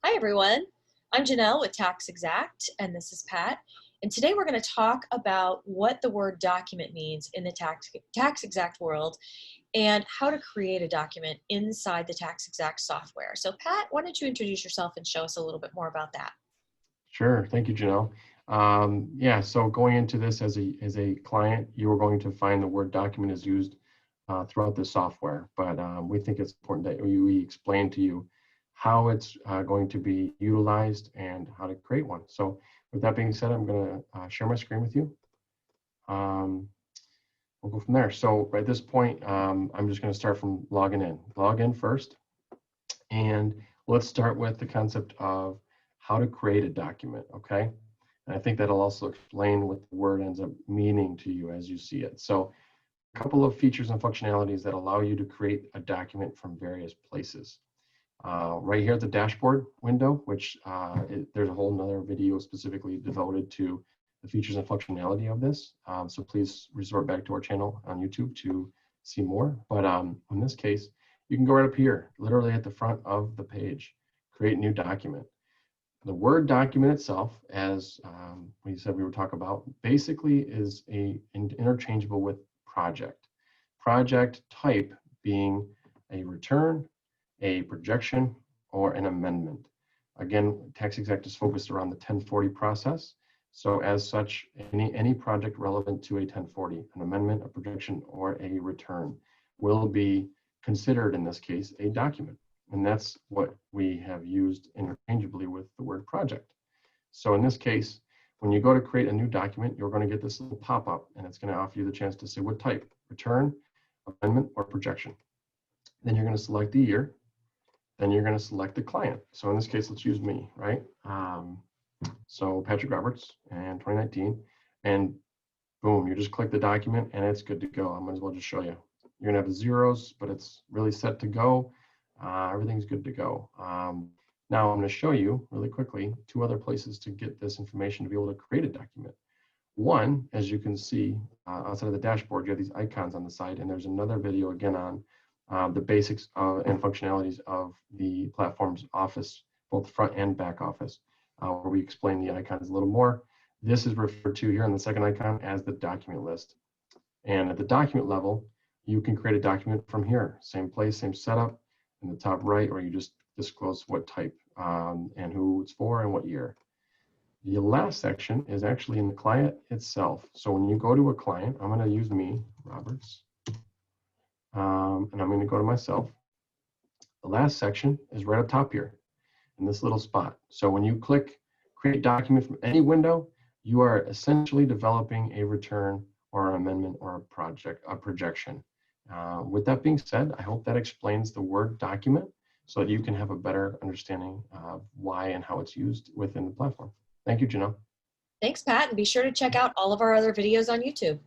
Hi everyone, I'm Janelle with TaxExact and this is Pat. And today we're going to talk about what the word document means in the TaxExact world and how to create a document inside the TaxExact software. So Pat, why don't you introduce yourself and show us a little bit more about that? Sure. Thank you, Janelle. Yeah, so going into this as a client, you are going to find the Word document is used throughout the software, but we think it's important that we explain to you how it's going to be utilized and how to create one. So with that being said, I'm going to share my screen with you. We'll go from there. So at this point, I'm just going to start from logging in. Log in first, and let's start with the concept of how to create a document, okay? And I think that'll also explain what the word ends up meaning to you as you see it. So a couple of features and functionalities that allow you to create a document from various places. Right here at the dashboard window, which there's a whole nother video specifically devoted to the features and functionality of this. So please resort back to our channel on YouTube to see more. But in this case, you can go right up here, literally at the front of the page, create new document. The Word document itself, as we said we would talk about, basically is interchangeable with project. Project type being a return, a projection, or an amendment. Again, TaxExact is focused around the 1040 process. So as such, any project relevant to a 1040, an amendment, a projection, or a return will be considered in this case a document. And that's what we have used interchangeably with the word project. So in this case, when you go to create a new document, you're going to get this little pop-up, and it's going to offer you the chance to say what type: return, amendment, or projection. Then you're going to select the year. Then you're going to select the client. So in this case, let's use me, right? So Patrick Roberts and 2019, and boom, you just click the document and it's good to go. I might as well just show you. You're going to have the zeros, but it's really set to go. Everything's good to go. Now I'm going to show you really quickly two other places to get this information to be able to create a document. One, as you can see outside of the dashboard, you have these icons on the side, and there's another video again on the basics and functionalities of the platform's office, both front and back office, where we explain the icons a little more. This is referred to here on the second icon as the document list. And at the document level, you can create a document from here. Same place, same setup. In the top right, where you just disclose what type and who it's for and what year. The last section is actually in the client itself. So when you go to a client, I'm going to use me, Roberts, and I'm going to go to myself. The last section is right up top here in this little spot. So when you click create document from any window, you are essentially developing a return or an amendment or a projection. With that being said, I hope that explains the Word document so that you can have a better understanding of why and how it's used within the platform. Thank you, Janelle. Thanks, Pat, and be sure to check out all of our other videos on YouTube.